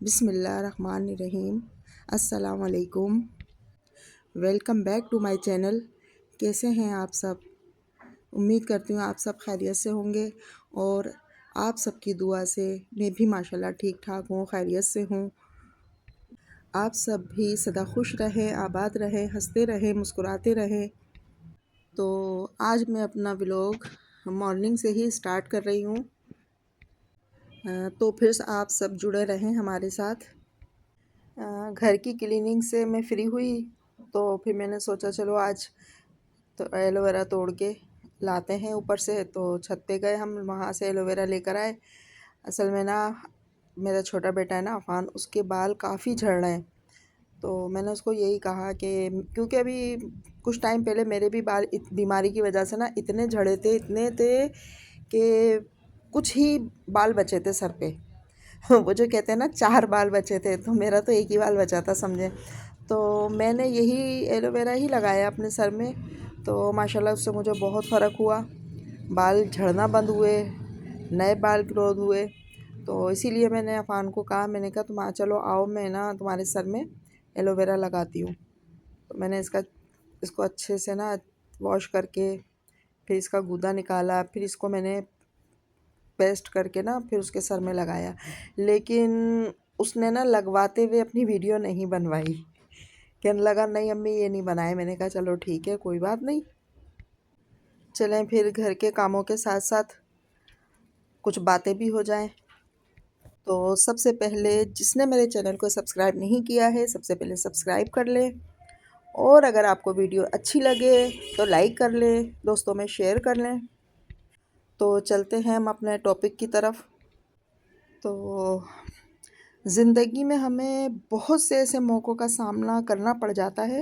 बिस्मिल्लाहिर्रहमानिर्रहीम। अस्सलाम वालेकुम। Welcome back to my channel. कैसे हैं आप सब? उम्मीद करती हूँ आप सब खैरियत से होंगे और आप सबकी दुआ से मैं भी माशाल्लाह ठीक ठाक हूँ, खैरियत से हूँ। आप सब भी सदा खुश रहें, आबाद रहें, हंसते रहें, मुस्कुराते रहें। तो आज मैं अपना व्लॉग मॉर्निंग से ही स्टार्ट कर रही हूँ। तो फिर आप सब जुड़े रहें हमारे साथ। घर की क्लीनिंग से मैं फ्री हुई तो फिर मैंने सोचा चलो आज तो एलोवेरा तोड़ के लाते हैं ऊपर से। तो छत पे गए, हम वहाँ से एलोवेरा लेकर आए। असल में ना मेरा छोटा बेटा है ना अफ़ान, उसके बाल काफ़ी झड़ रहे हैं। तो मैंने उसको यही कहा कि क्योंकि अभी कुछ टाइम पहले मेरे भी बाल बीमारी की वजह से ना इतने झड़े थे, इतने थे कि कुछ ही बाल बचे थे सर पे। वो जो कहते हैं ना 4 बाल बचे थे, तो मेरा तो एक ही बाल बचा था समझे। तो मैंने यही एलोवेरा ही लगाया अपने सर में, तो माशाल्लाह उससे मुझे बहुत फ़र्क हुआ। बाल झड़ना बंद हुए, नए बाल ग्रोथ हुए। तो इसीलिए मैंने अफ़ान को कहा, मैंने कहा तुम चलो आओ, मैं ना तुम्हारे सर में एलोवेरा लगाती हूँ। तो मैंने इसको अच्छे से ना वॉश करके फिर इसका गूदा निकाला, फिर इसको मैंने पेस्ट करके ना फिर उसके सर में लगाया। लेकिन उसने ना लगवाते हुए अपनी वीडियो नहीं बनवाई। कहने लगा नहीं अम्मी ये नहीं बनाए। मैंने कहा चलो ठीक है, कोई बात नहीं, चलें फिर घर के कामों के साथ साथ कुछ बातें भी हो जाएं। तो सबसे पहले जिसने मेरे चैनल को सब्सक्राइब नहीं किया है, सबसे पहले सब्सक्राइब कर लें। और अगर आपको वीडियो अच्छी लगे तो लाइक कर लें, दोस्तों में शेयर कर लें। तो चलते हैं हम अपने टॉपिक की तरफ। तो ज़िंदगी में हमें बहुत से ऐसे मौक़ों का सामना करना पड़ जाता है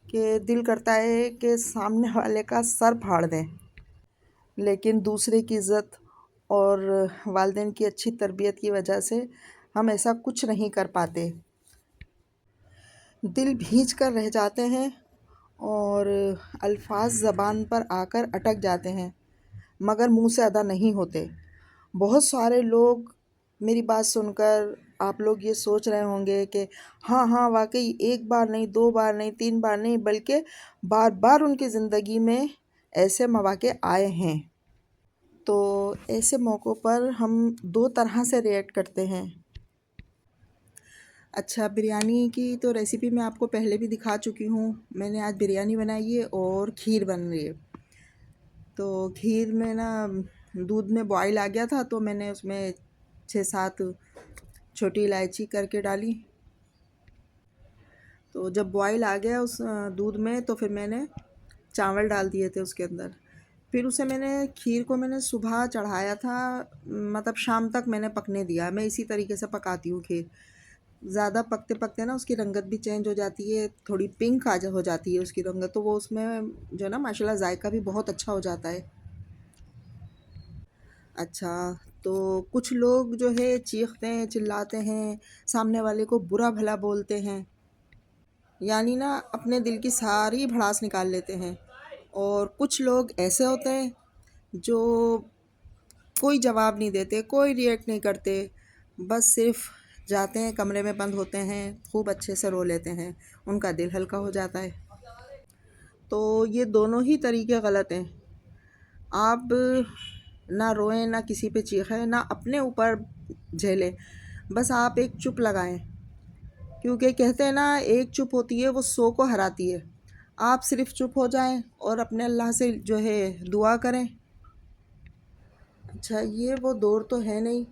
कि दिल करता है कि सामने वाले का सर फाड़ दें, लेकिन दूसरे की इज़्ज़त और वालिदैन की अच्छी तरबियत की वजह से हम ऐसा कुछ नहीं कर पाते। दिल भींच कर रह जाते हैं और अल्फाज ज़बान पर आकर अटक जाते हैं, मगर मुंह से अदा नहीं होते। बहुत सारे लोग मेरी बात सुनकर आप लोग ये सोच रहे होंगे कि हाँ हाँ वाकई एक बार नहीं, 2 बार नहीं, 3 बार नहीं, बल्कि बार बार उनकी ज़िंदगी में ऐसे मौक़े आए हैं। तो ऐसे मौक़ों पर हम 2 तरह से रिएक्ट करते हैं। अच्छा, बिरयानी की तो रेसिपी मैं आपको पहले भी दिखा चुकी हूँ। मैंने आज बिरयानी बनाई है और खीर बन रही है। तो खीर में ना दूध में बॉयल आ गया था, तो मैंने उसमें 6-7 छोटी इलायची करके डाली। तो जब बॉयल आ गया उस दूध में, तो फिर मैंने चावल डाल दिए थे उसके अंदर। फिर उसे मैंने खीर को मैंने सुबह चढ़ाया था, मतलब शाम तक मैंने पकने दिया। मैं इसी तरीके से पकाती हूँ खीर। ज़्यादा पकते पकते ना उसकी रंगत भी चेंज हो जाती है, थोड़ी पिंक हो जाती है उसकी रंगत, तो वो उसमें जो है ना माशाल्लाह जायका भी बहुत अच्छा हो जाता है। अच्छा, तो कुछ लोग जो है चीखते हैं, चिल्लाते हैं, सामने वाले को बुरा भला बोलते हैं, यानी ना अपने दिल की सारी भड़ास निकाल लेते हैं। और कुछ लोग ऐसे होते हैं जो कोई जवाब नहीं देते, कोई रिएक्ट नहीं करते, बस सिर्फ जाते हैं कमरे में बंद होते हैं, खूब अच्छे से रो लेते हैं, उनका दिल हल्का हो जाता है। तो ये दोनों ही तरीके गलत हैं। आप ना रोएं, ना किसी पे चीखें, ना अपने ऊपर झेलें, बस आप एक चुप लगाएं। क्योंकि कहते हैं ना एक चुप होती है वो 100 को हराती है। आप सिर्फ चुप हो जाएं और अपने अल्लाह से जो है दुआ करें। अच्छा, ये वो दौर तो है नहीं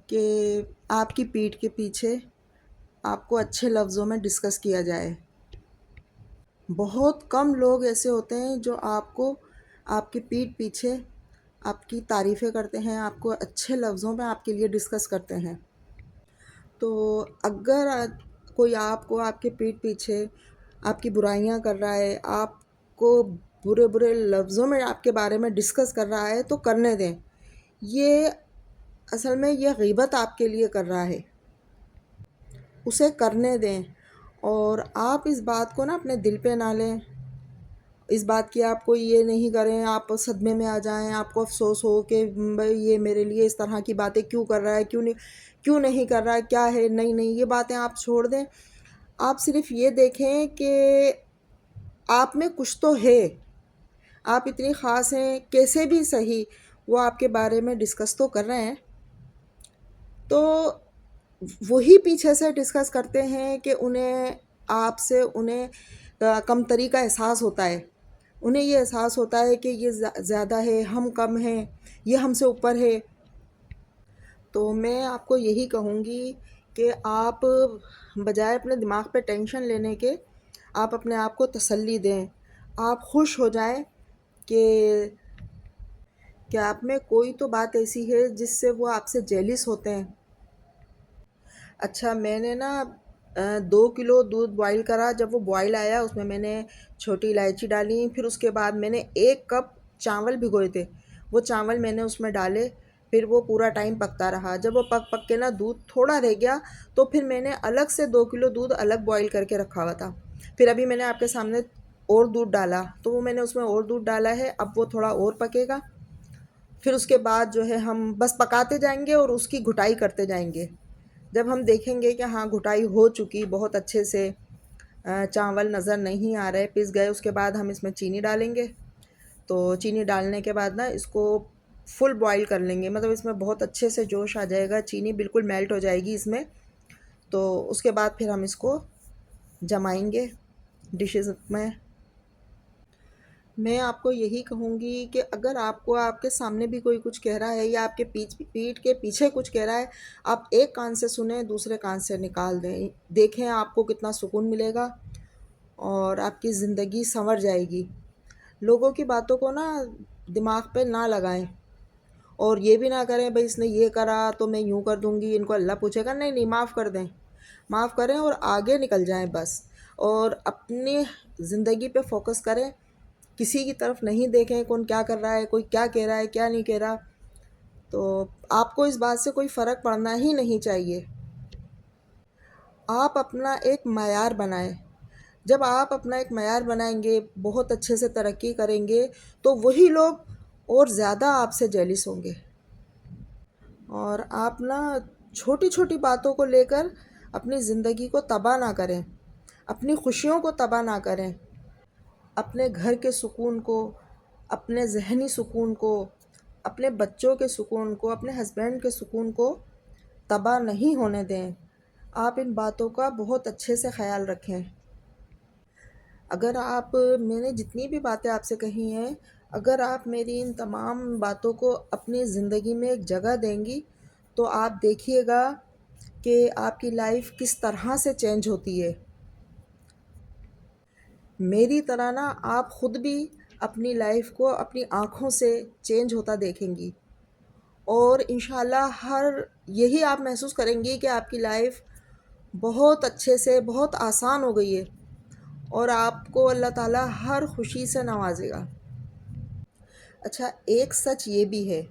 कि आपकी पीठ के पीछे आपको अच्छे लफ्ज़ों में डिस्कस किया जाए। बहुत कम लोग ऐसे होते हैं जो आपको आपकी पीठ पीछे आपकी तारीफ़ें करते हैं, आपको अच्छे लफ्ज़ों में आपके लिए डिस्कस करते हैं। तो अगर कोई आपको आपके पीठ पीछे आपकी बुराइयां कर रहा है, आपको बुरे बुरे लफ्ज़ों में आपके बारे में डिस्कस कर रहा है, तो करने दें। ये असल में ये गीबत आपके लिए कर रहा है, उसे करने दें। और आप इस बात को ना अपने दिल पे ना लें इस बात की आप कोई ये नहीं करें, आप सदमे में आ जाएँ, आपको अफ़सोस हो कि भई ये मेरे लिए इस तरह की बातें क्यों कर रहा है, क्यों नहीं कर रहा है, क्या है? नहीं, नहीं, ये बातें आप छोड़ दें। आप सिर्फ़ ये देखें कि आप में कुछ तो है, आप इतनी ख़ास हैं, कैसे भी सही, वो आपके बारे में डिस्कस तो कर रहे हैं, तो वही पीछे से डिस्कस करते हैं कि उन्हें कमतरी का एहसास होता है। उन्हें ये एहसास होता है कि ये ज़्यादा है, हम कम हैं, ये हमसे ऊपर है। तो मैं आपको यही कहूँगी कि आप बजाय अपने दिमाग पे टेंशन लेने के, आप अपने आप को तसल्ली दें। आप खुश हो जाएँ कि आप में कोई तो बात ऐसी है जिससे वो आपसे जेलस होते हैं। अच्छा, मैंने ना 2 किलो दूध बॉयल करा, जब वो बॉयल आया उसमें मैंने छोटी इलायची डाली, फिर उसके बाद मैंने 1 कप चावल भिगोए थे, वो चावल मैंने उसमें डाले, फिर वो पूरा टाइम पकता रहा। जब वो पक के ना दूध थोड़ा रह गया, तो फिर मैंने अलग से 2 किलो दूध अलग बॉयल करके रखा हुआ था। फिर अभी मैंने आपके सामने और दूध डाला, तो वो मैंने उसमें और दूध डाला है, अब वो थोड़ा और पकेगा। फिर उसके बाद जो है हम बस पकाते जाएँगे और उसकी घुटाई करते जाएँगे। जब हम देखेंगे कि हाँ घुटाई हो चुकी बहुत अच्छे से, चावल नज़र नहीं आ रहे, पिस गए, उसके बाद हम इसमें चीनी डालेंगे। तो चीनी डालने के बाद ना इसको फुल बॉयल कर लेंगे, मतलब इसमें बहुत अच्छे से जोश आ जाएगा, चीनी बिल्कुल मेल्ट हो जाएगी इसमें। तो उसके बाद फिर हम इसको जमाएँगे डिशेज़ में। मैं आपको यही कहूँगी कि अगर आपको आपके सामने भी कोई कुछ कह रहा है या आपके पीठ के पीछे कुछ कह रहा है, आप एक कान से सुनें, दूसरे कान से निकाल दें। देखें आपको कितना सुकून मिलेगा और आपकी ज़िंदगी सँवर जाएगी। लोगों की बातों को ना दिमाग पे ना लगाएँ और ये भी ना करें भई इसने ये करा तो मैं यूँ कर दूँगी, इनको अल्लाह पूछेगा। नहीं, नहीं, माफ़ कर दें। माफ़ करें और आगे निकल जाएँ बस, और अपनी ज़िंदगी पे फ़ोकस करें। किसी की तरफ नहीं देखें कौन क्या कर रहा है, कोई क्या कह रहा है, क्या नहीं कह रहा। तो आपको इस बात से कोई फ़र्क पड़ना ही नहीं चाहिए। आप अपना एक मयार बनाएँ। जब आप अपना एक मयार बनाएँगे, बहुत अच्छे से तरक्की करेंगे, तो वही लोग और ज़्यादा आपसे जेलस होंगे। और आप ना छोटी-छोटी बातों को लेकर अपनी ज़िंदगी को तबाह ना करें, अपनी खुशियों को तबाह ना करें। अपने घर के सुकून को, अपने ज़हनी सुकून को, अपने बच्चों के सुकून को, अपने हस्बैंड के सुकून को तबाह नहीं होने दें। आप इन बातों का बहुत अच्छे से ख़याल रखें। अगर आप मैंने जितनी भी बातें आपसे कही हैं, अगर आप मेरी इन तमाम बातों को अपनी ज़िंदगी में एक जगह देंगी, तो आप देखिएगा कि आपकी लाइफ़ किस तरह से चेंज होती है। मेरी तरह ना आप ख़ुद भी अपनी लाइफ़ को अपनी आँखों से चेंज होता देखेंगी, और इंशाल्लाह हर यही आप महसूस करेंगी कि आपकी लाइफ़ बहुत अच्छे से बहुत आसान हो गई है और आपको अल्लाह ताला हर खुशी से नवाजेगा। अच्छा, एक सच ये भी है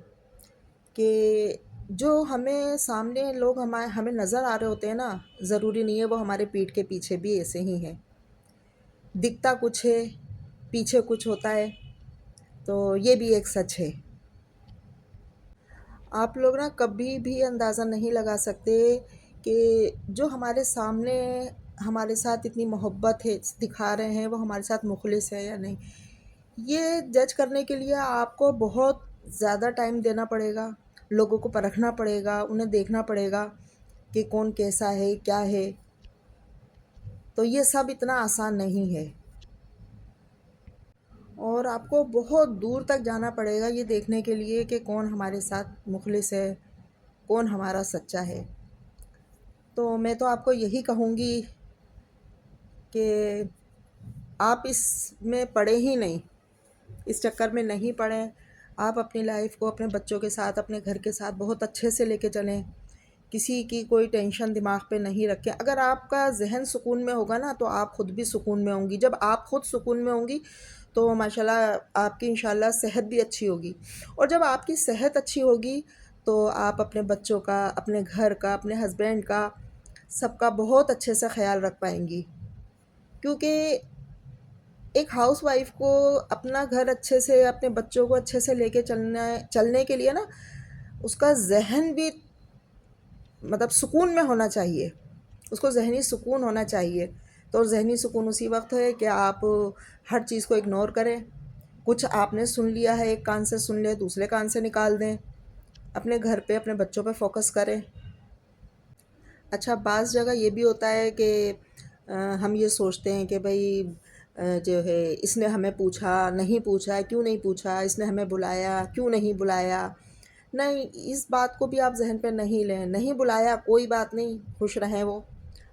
कि जो हमें सामने लोग हमें नज़र आ रहे होते हैं ना, ज़रूरी नहीं है वो हमारे पीठ के पीछे भी ऐसे ही हैं। दिखता कुछ है, पीछे कुछ होता है, तो ये भी एक सच है। आप लोग ना कभी भी अंदाज़ा नहीं लगा सकते कि जो हमारे सामने हमारे साथ इतनी मोहब्बत है दिखा रहे हैं, वो हमारे साथ मुखलिस है या नहीं। ये जज करने के लिए आपको बहुत ज़्यादा टाइम देना पड़ेगा, लोगों को परखना पड़ेगा, उन्हें देखना पड़ेगा कि कौन कैसा है, क्या है। तो ये सब इतना आसान नहीं है, और आपको बहुत दूर तक जाना पड़ेगा ये देखने के लिए कि कौन हमारे साथ मुखलिस है, कौन हमारा सच्चा है। तो मैं तो आपको यही कहूँगी कि आप इसमें पड़े ही नहीं, इस चक्कर में नहीं पड़ें। आप अपनी लाइफ़ को अपने बच्चों के साथ, अपने घर के साथ बहुत अच्छे से लेके चलें। किसी की कोई टेंशन दिमाग पे नहीं रखें। अगर आपका ज़हन सुकून में होगा ना, तो आप ख़ुद भी सुकून में होंगी। जब आप ख़ुद सुकून में होंगी, तो माशाल्लाह आपकी इंशाल्लाह सेहत भी अच्छी होगी, और जब आपकी सेहत अच्छी होगी, तो आप अपने बच्चों का, अपने घर का, अपने हस्बैंड का, सबका बहुत अच्छे से ख़याल रख पाएँगी। क्योंकि एक हाउसवाइफ को अपना घर अच्छे से, अपने बच्चों को अच्छे से लेके चलने के लिए ना, उसका ज़हन भी मतलब सुकून में होना चाहिए। उसको ज़हनी सुकून होना चाहिए। तो ज़हनी सुकून उसी वक़्त है कि आप हर चीज़ को इग्नोर करें। कुछ आपने सुन लिया है, एक कान से सुन लें, दूसरे कान से निकाल दें। अपने घर पे, अपने बच्चों पे फ़ोकस करें। अच्छा, बाज़ जगह ये भी होता है कि हम ये सोचते हैं कि भई जो है इसने हमें पूछा, नहीं पूछा, क्यों नहीं पूछा? इसने हमें बुलाया, क्यों नहीं बुलाया? नहीं, इस बात को भी आप ज़हन पे नहीं लें। नहीं बुलाया कोई बात नहीं, खुश रहें वो,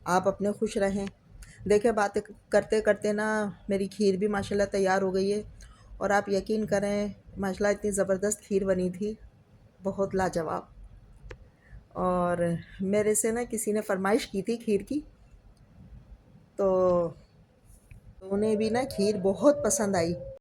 आप अपने खुश रहें। देखिए, बातें करते-करते ना मेरी खीर भी माशाल्लाह तैयार हो गई है, और आप यकीन करें माशाल्लाह इतनी ज़बरदस्त खीर बनी थी, बहुत लाजवाब। और मेरे से ना किसी ने फ़रमाइश की थी खीर की, तो उन्हें भी ना खीर बहुत पसंद आई।